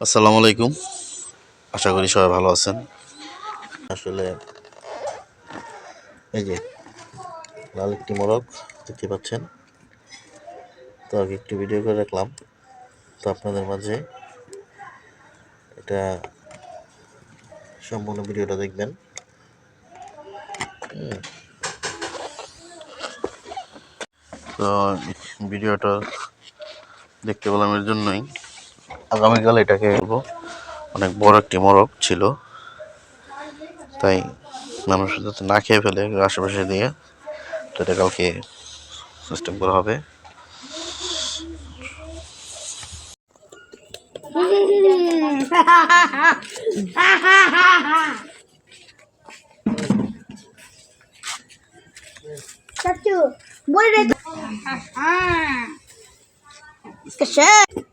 আসসালামু আলাইকুম। আশা করি সবাই ভালো আছেন। আসলে এই যে লাল একটি মোরগ দেখতে পাচ্ছেন, তো আগে একটু ভিডিও করে রাখলাম, তো আপনাদের মাঝে এটা সম্পূর্ণ ভিডিওটা দেখবেন। তো ভিডিওটা দেখতে পেলাম এর জন্যই, আগামীকাল এটাকে বলবো অনেক বড় একটি মোরগ ছিল, তাই মানুষ যাতে না খেয়ে ফেলে আশেপাশে দিয়ে, তো এটা কালকে সিস্টেম করা হবে। Satu, boleh dah. Kesat.